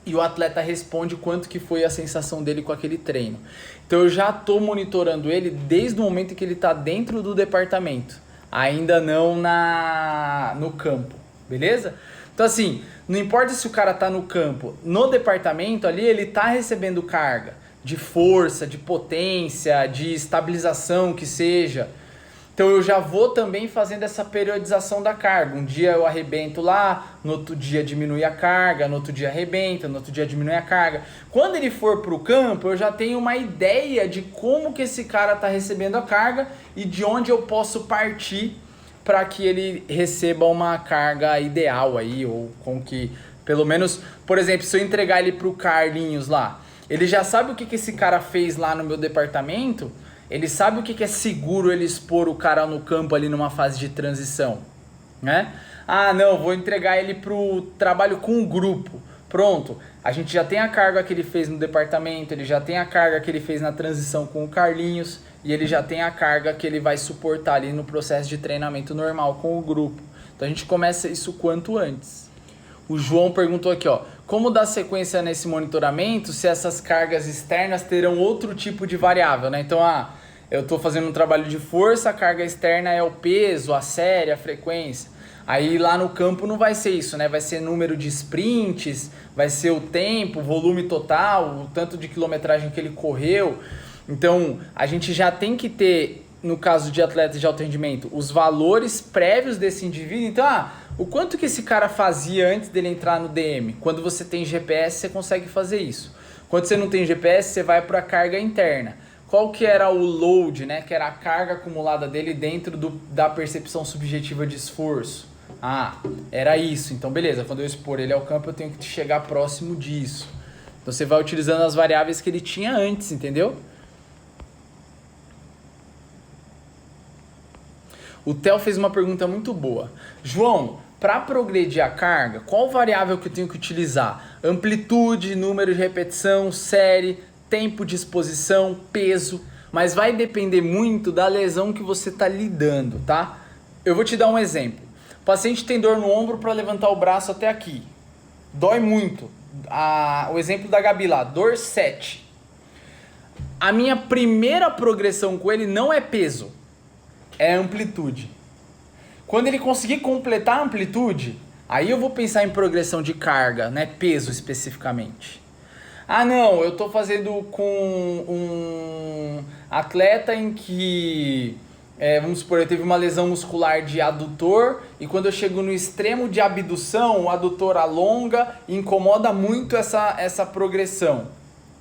[SPEAKER 1] e o atleta responde quanto que foi a sensação dele com aquele treino. Então eu já estou monitorando ele desde o momento em que ele está dentro do departamento, ainda não no campo, beleza? Então assim, não importa se o cara está no campo, no departamento ali ele está recebendo carga de força, de potência, de estabilização que seja. Então eu já vou também fazendo essa periodização da carga. Um dia eu arrebento lá, no outro dia diminui a carga, no outro dia arrebenta, no outro dia diminui a carga. Quando ele for para o campo, eu já tenho uma ideia de como que esse cara está recebendo a carga e de onde eu posso partir para que ele receba uma carga ideal aí, ou com que, pelo menos, por exemplo, se eu entregar ele para o Carlinhos lá, ele já sabe o que esse cara fez lá no meu departamento, ele sabe o que é seguro ele expor o cara no campo ali numa fase de transição, né? Ah, não, vou entregar ele pro trabalho com um grupo. Pronto, a gente já tem a carga que ele fez no departamento, ele já tem a carga que ele fez na transição com o Carlinhos e ele já tem a carga que ele vai suportar ali no processo de treinamento normal com o grupo. Então a gente começa isso quanto antes. O João perguntou aqui, ó, como dar sequência nesse monitoramento se essas cargas externas terão outro tipo de variável, né? Então, eu estou fazendo um trabalho de força, a carga externa é o peso, a série, a frequência. Aí lá no campo não vai ser isso, né? Vai ser número de sprints, vai ser o tempo, o volume total, o tanto de quilometragem que ele correu. Então, a gente já tem que ter, no caso de atletas de alto rendimento, os valores prévios desse indivíduo. Então, o quanto que esse cara fazia antes dele entrar no DM? Quando você tem GPS, você consegue fazer isso. Quando você não tem GPS, você vai para a carga interna. Qual que era o load, né? Que era a carga acumulada dele dentro da percepção subjetiva de esforço. Era isso. Então, beleza. Quando eu expor ele ao campo, eu tenho que chegar próximo disso. Então, você vai utilizando as variáveis que ele tinha antes, entendeu? O Theo fez uma pergunta muito boa. João, para progredir a carga, qual variável que eu tenho que utilizar? Amplitude, número de repetição, série, tempo de exposição, peso. Mas vai depender muito da lesão que você está lidando, tá? Eu vou te dar um exemplo. O paciente tem dor no ombro para levantar o braço até aqui. Dói muito. O exemplo da Gabi lá, dor 7. A minha primeira progressão com ele não é peso, é amplitude. Quando ele conseguir completar a amplitude, aí eu vou pensar em progressão de carga, né? Peso especificamente. Não, eu estou fazendo com um atleta em que, vamos supor, eu teve uma lesão muscular de adutor e quando eu chego no extremo de abdução, o adutor alonga e incomoda muito essa progressão.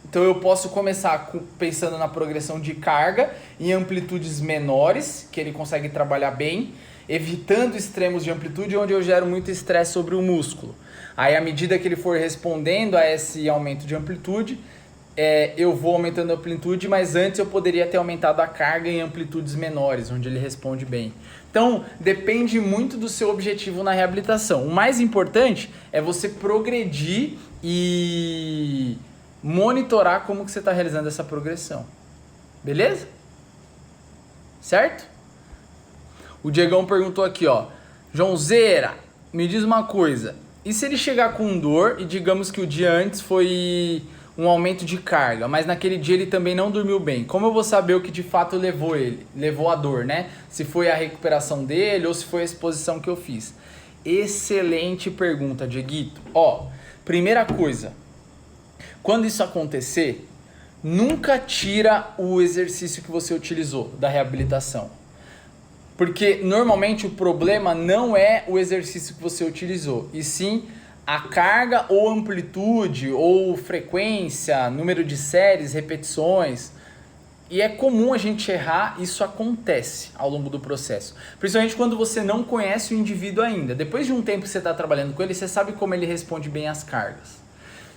[SPEAKER 1] Então eu posso começar pensando na progressão de carga em amplitudes menores, que ele consegue trabalhar bem, evitando extremos de amplitude onde eu gero muito estresse sobre o músculo. Aí à medida que ele for respondendo a esse aumento de amplitude, eu vou aumentando a amplitude, mas antes eu poderia ter aumentado a carga em amplitudes menores, onde ele responde bem. Então depende muito do seu objetivo na reabilitação. O mais importante é você progredir e monitorar como que você está realizando essa progressão. Beleza? certo? O Diegão perguntou aqui, ó, Joãozeira, me diz uma coisa, e se ele chegar com dor e digamos que o dia antes foi um aumento de carga, mas naquele dia ele também não dormiu bem, como eu vou saber o que de fato levou a dor, né? Se foi a recuperação dele ou se foi a exposição que eu fiz. Excelente pergunta, Dieguito. Ó, primeira coisa, quando isso acontecer, nunca tira o exercício que você utilizou da reabilitação. Porque normalmente o problema não é o exercício que você utilizou, e sim a carga ou amplitude ou frequência, número de séries, repetições. E é comum a gente errar, isso acontece ao longo do processo. Principalmente quando você não conhece o indivíduo ainda. Depois de um tempo que você está trabalhando com ele, você sabe como ele responde bem às cargas.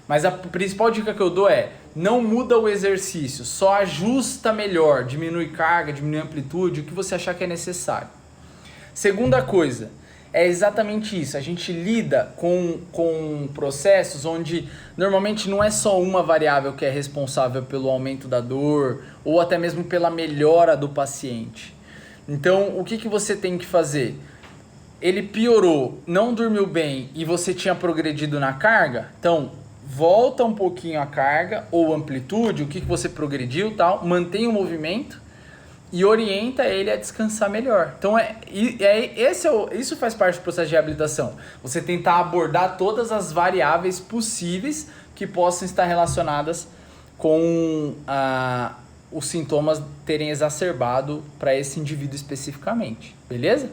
[SPEAKER 1] Mas a principal dica que eu dou é, não muda o exercício, só ajusta melhor, diminui carga, diminui amplitude, o que você achar que é necessário. Segunda coisa, é exatamente isso, a gente lida com processos onde normalmente não é só uma variável que é responsável pelo aumento da dor ou até mesmo pela melhora do paciente. Então, o que você tem que fazer? Ele piorou, não dormiu bem e você tinha progredido na carga, então volta um pouquinho a carga ou amplitude, o que você progrediu, tal, mantém o movimento e orienta ele a descansar melhor. Então isso faz parte do processo de reabilitação. Você tentar abordar todas as variáveis possíveis que possam estar relacionadas com os sintomas terem exacerbado para esse indivíduo especificamente, beleza?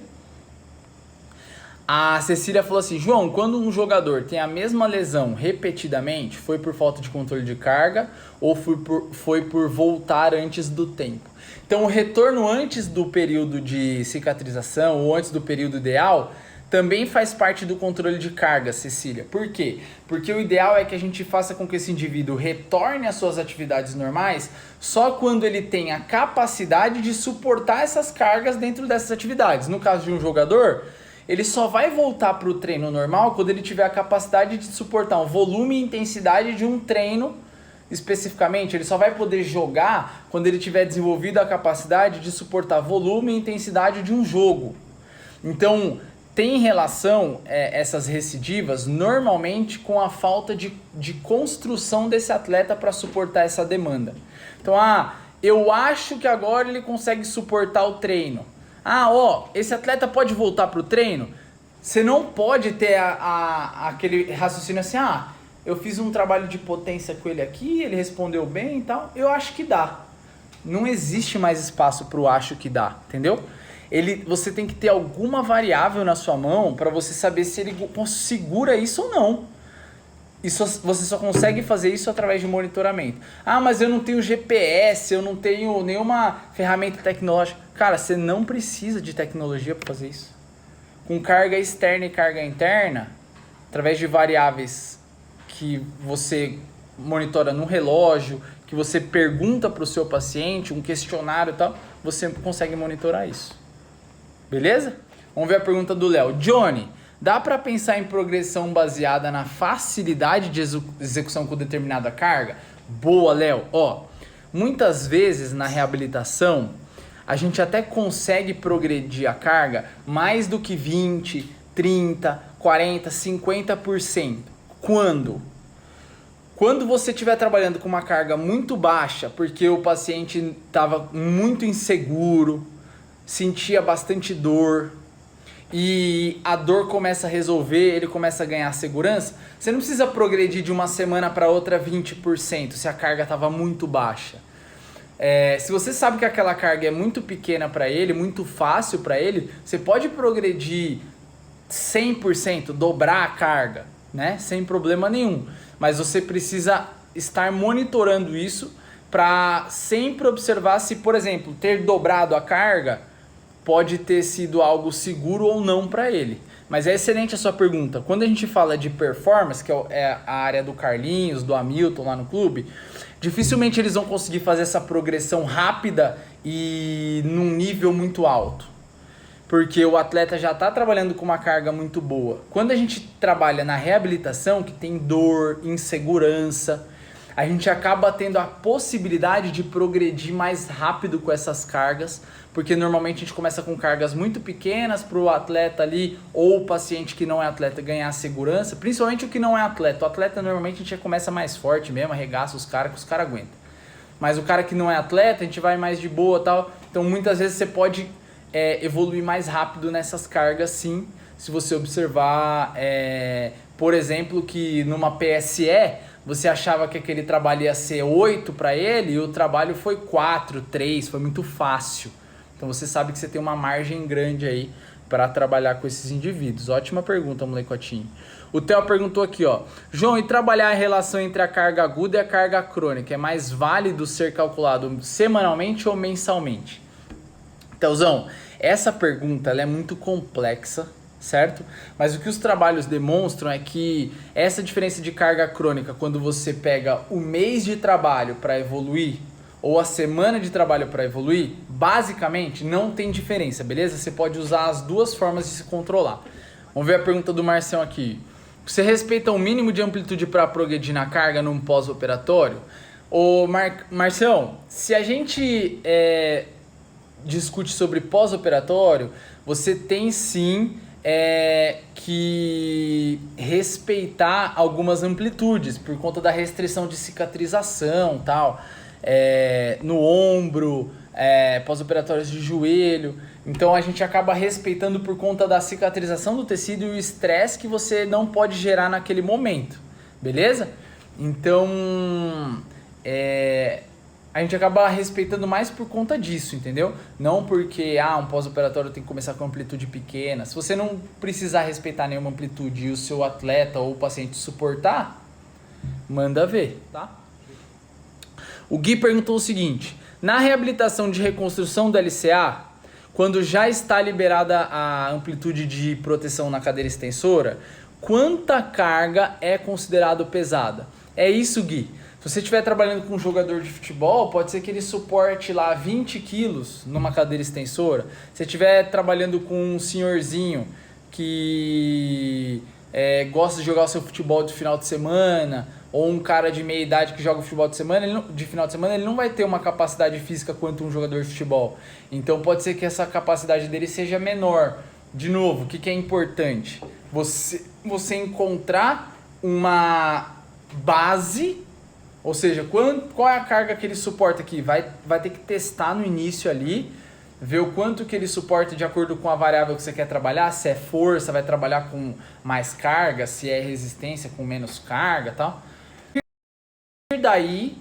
[SPEAKER 1] A Cecília falou assim, João, quando um jogador tem a mesma lesão repetidamente, foi por falta de controle de carga ou foi por voltar antes do tempo? Então o retorno antes do período de cicatrização ou antes do período ideal também faz parte do controle de carga, Cecília. Por quê? Porque o ideal é que a gente faça com que esse indivíduo retorne às suas atividades normais só quando ele tem a capacidade de suportar essas cargas dentro dessas atividades. No caso de um jogador, ele só vai voltar para o treino normal quando ele tiver a capacidade de suportar o volume e intensidade de um treino especificamente. Ele só vai poder jogar quando ele tiver desenvolvido a capacidade de suportar volume e intensidade de um jogo. Então, tem relação essas recidivas normalmente com a falta de construção desse atleta para suportar essa demanda. Então, eu acho que agora ele consegue suportar o treino. Esse atleta pode voltar para o treino? Você não pode ter aquele raciocínio assim, eu fiz um trabalho de potência com ele aqui, ele respondeu bem e tal, eu acho que dá. Não existe mais espaço para o acho que dá, entendeu? Você tem que ter alguma variável na sua mão para você saber se ele segura isso ou não. Você só consegue fazer isso através de monitoramento. Mas eu não tenho GPS, eu não tenho nenhuma ferramenta tecnológica. Cara, você não precisa de tecnologia para fazer isso. Com carga externa e carga interna, através de variáveis que você monitora no relógio, que você pergunta para o seu paciente, um questionário e tal, você consegue monitorar isso. Beleza? Vamos ver a pergunta do Léo. Johnny, dá para pensar em progressão baseada na facilidade de execução com determinada carga? Boa, Léo. Muitas vezes na reabilitação, a gente até consegue progredir a carga mais do que 20, 30, 40, 50%. Quando? Quando você estiver trabalhando com uma carga muito baixa, porque o paciente estava muito inseguro, sentia bastante dor, e a dor começa a resolver, ele começa a ganhar segurança, você não precisa progredir de uma semana para outra 20% se a carga estava muito baixa. Se você sabe que aquela carga é muito pequena para ele, muito fácil para ele, você pode progredir 100%, dobrar a carga, né? Sem problema nenhum. Mas você precisa estar monitorando isso para sempre observar se, por exemplo, ter dobrado a carga pode ter sido algo seguro ou não para ele. Mas é excelente a sua pergunta. Quando a gente fala de performance, que é a área do Carlinhos, do Hamilton lá no clube, dificilmente eles vão conseguir fazer essa progressão rápida e num nível muito alto. Porque o atleta já está trabalhando com uma carga muito boa. Quando a gente trabalha na reabilitação, que tem dor, insegurança, a gente acaba tendo a possibilidade de progredir mais rápido com essas cargas, porque normalmente a gente começa com cargas muito pequenas para o atleta ali, ou o paciente que não é atleta ganhar segurança, principalmente o que não é atleta. O atleta normalmente a gente já começa mais forte mesmo, arregaça os caras, que os caras aguentam. Mas o cara que não é atleta, a gente vai mais de boa e tal. Então muitas vezes você pode evoluir mais rápido nessas cargas, sim, se você observar, por exemplo, que numa PSE você achava que aquele trabalho ia ser 8 para ele e o trabalho foi 4, 3, foi muito fácil. Então você sabe que você tem uma margem grande aí para trabalhar com esses indivíduos. Ótima pergunta, molecotinho. O Theo perguntou aqui, ó. João, e trabalhar a relação entre a carga aguda e a carga crônica, é mais válido ser calculado semanalmente ou mensalmente? Theozão, essa pergunta ela é muito complexa, certo? Mas o que os trabalhos demonstram é que essa diferença de carga crônica, quando você pega o mês de trabalho para evoluir, ou a semana de trabalho para evoluir, basicamente não tem diferença, beleza? Você pode usar as duas formas de se controlar. Vamos ver a pergunta do Marcião aqui. Você respeita o mínimo de amplitude para progredir na carga num pós-operatório? Ô Marcião, se a gente discute sobre pós-operatório, você tem sim que respeitar algumas amplitudes por conta da restrição de cicatrização, tal, no ombro, pós-operatórios de joelho. Então a gente acaba respeitando por conta da cicatrização do tecido e o estresse que você não pode gerar naquele momento, beleza? Então a gente acaba respeitando mais por conta disso, entendeu? Não porque um pós-operatório tem que começar com amplitude pequena. Se você não precisar respeitar nenhuma amplitude e o seu atleta ou o paciente suportar, manda ver, tá? O Gui perguntou o seguinte: na reabilitação de reconstrução do LCA, quando já está liberada a amplitude de proteção na cadeira extensora, quanta carga é considerado pesada? É isso, Gui. Se você estiver trabalhando com um jogador de futebol, pode ser que ele suporte lá 20 quilos numa cadeira extensora. Se você estiver trabalhando com um senhorzinho que gosta de jogar o seu futebol de final de semana, ou um cara de meia idade que joga futebol de final de semana, ele não vai ter uma capacidade física quanto um jogador de futebol. Então pode ser que essa capacidade dele seja menor. De novo, o que é importante? Você encontrar uma base, ou seja, qual é a carga que ele suporta aqui? Vai ter que testar no início ali, ver o quanto que ele suporta de acordo com a variável que você quer trabalhar, se é força, vai trabalhar com mais carga, se é resistência com menos carga e tal. E daí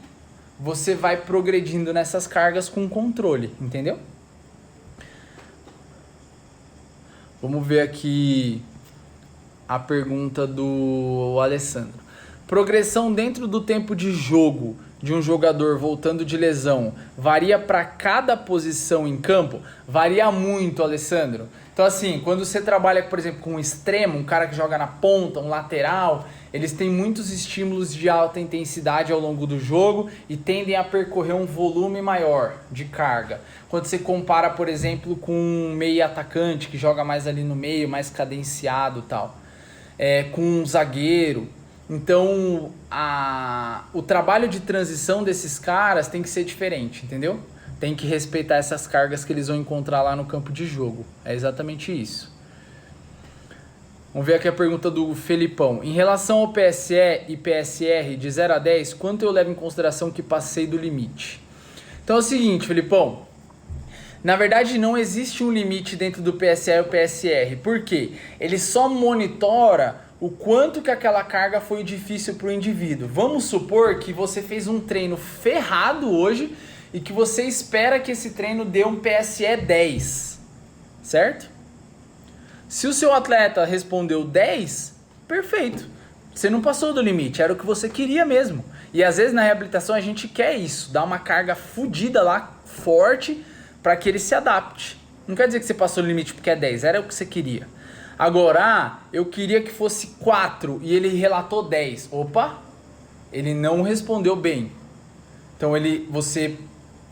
[SPEAKER 1] você vai progredindo nessas cargas com controle, entendeu? Vamos ver aqui a pergunta do Alessandro. Progressão dentro do tempo de jogo de um jogador voltando de lesão varia para cada posição em campo? Varia muito, Alessandro. Então assim, quando você trabalha, por exemplo, com um extremo, um cara que joga na ponta, um lateral, eles têm muitos estímulos de alta intensidade ao longo do jogo e tendem a percorrer um volume maior de carga. Quando você compara, por exemplo, com um meio atacante que joga mais ali no meio, mais cadenciado e tal, com um zagueiro. Então, o trabalho de transição desses caras tem que ser diferente, entendeu? Tem que respeitar essas cargas que eles vão encontrar lá no campo de jogo. É exatamente isso. Vamos ver aqui a pergunta do Felipão. Em relação ao PSE e PSR de 0 a 10, quanto eu levo em consideração que passei do limite? Então é o seguinte, Felipão. Na verdade, não existe um limite dentro do PSE e o PSR. Por quê? Ele só monitora o quanto que aquela carga foi difícil para o indivíduo. Vamos supor que você fez um treino ferrado hoje e que você espera que esse treino dê um PSE 10, certo? Se o seu atleta respondeu 10, perfeito. Você não passou do limite, era o que você queria mesmo. E às vezes na reabilitação a gente quer isso, dar uma carga fodida lá, forte, para que ele se adapte. Não quer dizer que você passou do limite porque é 10, era o que você queria. Agora, eu queria que fosse 4 e ele relatou 10. Opa, ele não respondeu bem. Então você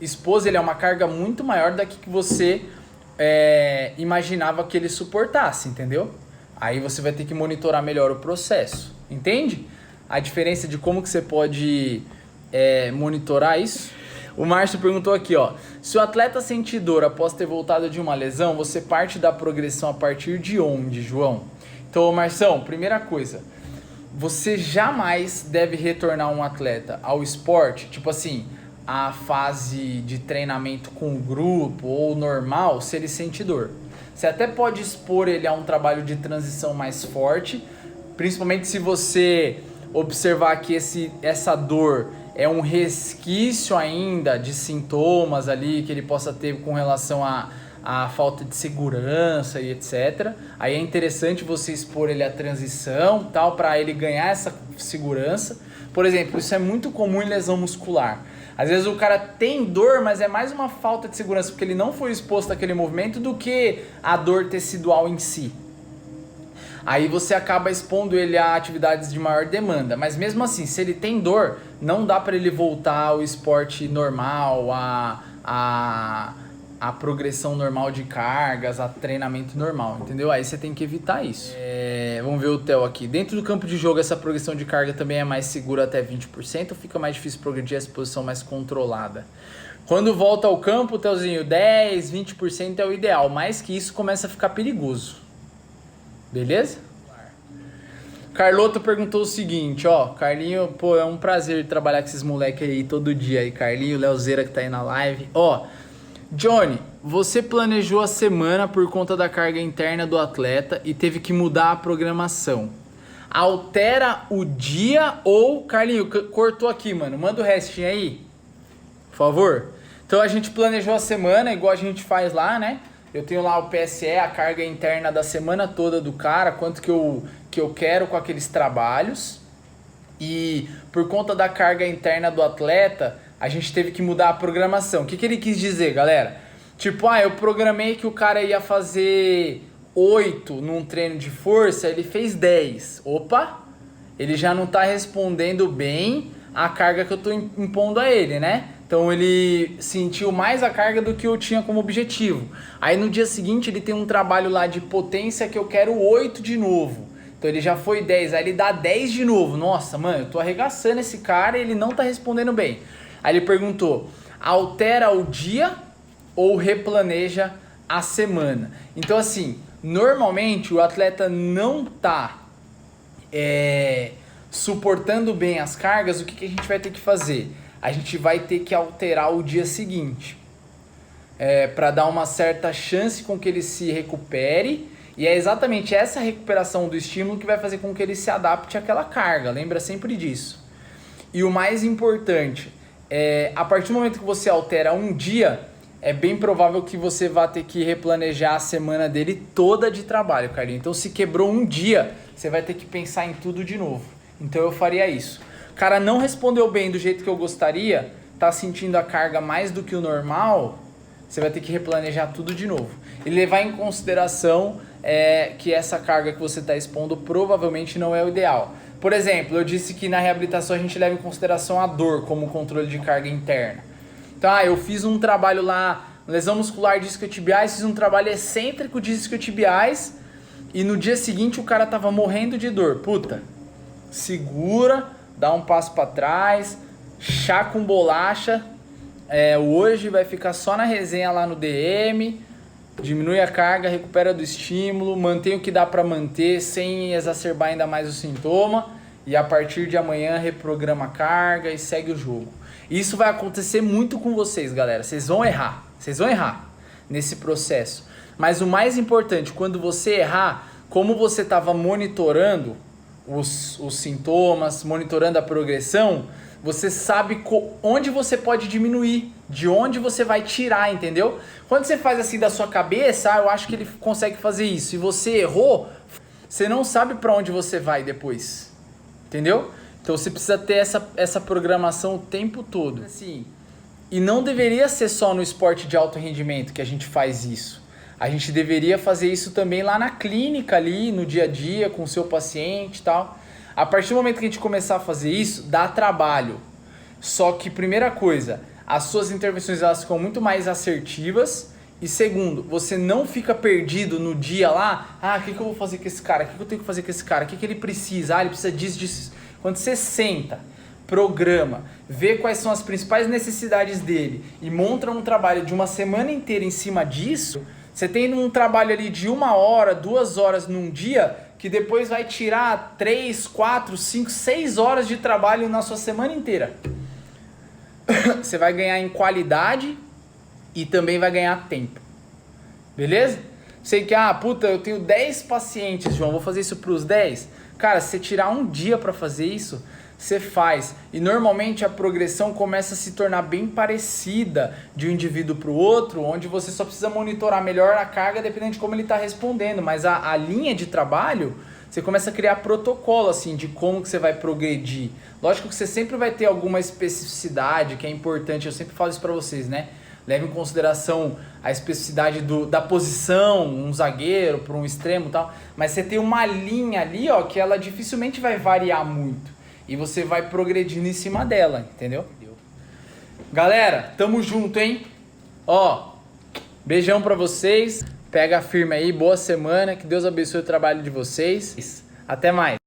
[SPEAKER 1] expôs ele a uma carga muito maior da que você imaginava que ele suportasse, entendeu? Aí você vai ter que monitorar melhor o processo, entende? A diferença de como que você pode monitorar isso? O Márcio perguntou aqui, ó. Se o atleta sente dor após ter voltado de uma lesão, você parte da progressão a partir de onde, João? Então, Marção, primeira coisa, você jamais deve retornar um atleta ao esporte, tipo assim, a fase de treinamento com o grupo ou normal, se ele sente dor. Você até pode expor ele a um trabalho de transição mais forte, principalmente se você observar que essa dor é um resquício ainda de sintomas ali que ele possa ter com relação a falta de segurança e etc. Aí é interessante você expor ele à transição, tal, para ele ganhar essa segurança. Por exemplo, isso é muito comum em lesão muscular. Às vezes o cara tem dor, mas é mais uma falta de segurança porque ele não foi exposto àquele movimento do que a dor tecidual em si. Aí você acaba expondo ele a atividades de maior demanda. Mas mesmo assim, se ele tem dor, não dá para ele voltar ao esporte normal, a progressão normal de cargas, a treinamento normal, entendeu? Aí você tem que evitar isso. Vamos ver o Theo aqui. Dentro do campo de jogo, essa progressão de carga também é mais segura até 20% ou fica mais difícil progredir essa posição mais controlada? Quando volta ao campo, Theozinho, 10, 20% é o ideal. Mais que isso começa a ficar perigoso. Beleza? Carloto perguntou o seguinte, ó, Carlinho, pô, é um prazer trabalhar com esses moleques aí todo dia aí, Carlinho, Leozeira que tá aí na live. Ó, Johnny, você planejou a semana por conta da carga interna do atleta e teve que mudar a programação. Altera o dia ou... Carlinho, cortou aqui, mano, manda o restinho aí, por favor. Então a gente planejou a semana, igual a gente faz lá, né? Eu tenho lá o PSE, a carga interna da semana toda do cara, quanto que eu quero com aqueles trabalhos. E por conta da carga interna do atleta, a gente teve que mudar a programação. O que ele quis dizer, galera? Tipo, eu programei que o cara ia fazer 8 num treino de força, ele fez 10. Opa! Ele já não tá respondendo bem a carga que eu tô impondo a ele, né? Então ele sentiu mais a carga do que eu tinha como objetivo. Aí no dia seguinte ele tem um trabalho lá de potência que eu quero 8 de novo. Então ele já foi 10, aí ele dá 10 de novo. Nossa, mano, eu tô arregaçando esse cara e ele não tá respondendo bem. Aí ele perguntou, altera o dia ou replaneja a semana? Então assim, normalmente o atleta não tá suportando bem as cargas, o que a gente vai ter que fazer? A gente vai ter que alterar o dia seguinte, para dar uma certa chance com que ele se recupere, e é exatamente essa recuperação do estímulo que vai fazer com que ele se adapte àquela carga, lembra sempre disso. E o mais importante, a partir do momento que você altera um dia, é bem provável que você vá ter que replanejar a semana dele toda de trabalho, Carlinhos. Então se quebrou um dia, você vai ter que pensar em tudo de novo. Então eu faria isso. O cara não respondeu bem do jeito que eu gostaria, tá sentindo a carga mais do que o normal, você vai ter que replanejar tudo de novo. E levar em consideração que essa carga que você está expondo provavelmente não é o ideal. Por exemplo, eu disse que na reabilitação a gente leva em consideração a dor como controle de carga interna. Então, eu fiz um trabalho lá, lesão muscular de isquiotibiais, fiz um trabalho excêntrico de isquiotibiais e no dia seguinte o cara tava morrendo de dor. Puta, segura, dá um passo para trás, chá com bolacha, hoje vai ficar só na resenha lá no DM, diminui a carga, recupera do estímulo, mantém o que dá para manter sem exacerbar ainda mais o sintoma e a partir de amanhã reprograma a carga e segue o jogo. Isso vai acontecer muito com vocês, galera, vocês vão errar nesse processo, mas o mais importante, quando você errar, como você estava monitorando os sintomas, monitorando a progressão, você sabe onde você pode diminuir, de onde você vai tirar, entendeu? Quando você faz assim da sua cabeça, eu acho que ele consegue fazer isso, e você errou, você não sabe para onde você vai depois, entendeu? Então você precisa ter essa programação o tempo todo. Assim, e não deveria ser só no esporte de alto rendimento que a gente faz isso. A gente deveria fazer isso também lá na clínica, ali no dia a dia, com o seu paciente e tal. A partir do momento que a gente começar a fazer isso, dá trabalho. Só que, primeira coisa, as suas intervenções elas ficam muito mais assertivas. E segundo, você não fica perdido no dia lá. O que eu vou fazer com esse cara? O que eu tenho que fazer com esse cara? O que ele precisa? Ele precisa disso, disso. Quando você senta programa, vê quais são as principais necessidades dele e monta um trabalho de uma semana inteira em cima disso, você tem um trabalho ali de 1 hora, 2 horas num dia, que depois vai tirar 3, 4, 5, 6 horas de trabalho na sua semana inteira. Você vai ganhar em qualidade e também vai ganhar tempo. Beleza? Sei que, puta, eu tenho 10 pacientes, João, vou fazer isso para os 10. Cara, se você tirar um dia para fazer isso, você faz. E normalmente a progressão começa a se tornar bem parecida de um indivíduo para o outro, onde você só precisa monitorar melhor a carga dependendo de como ele está respondendo. Mas a linha de trabalho, você começa a criar protocolo assim, de como que você vai progredir. Lógico que você sempre vai ter alguma especificidade que é importante, eu sempre falo isso para vocês, né? Leve em consideração a especificidade da posição, um zagueiro para um extremo e tal. Mas você tem uma linha ali, ó, que ela dificilmente vai variar muito. E você vai progredindo em cima dela, entendeu? Galera, tamo junto, hein? Ó, beijão pra vocês. Pega firme aí, boa semana. Que Deus abençoe o trabalho de vocês. Até mais.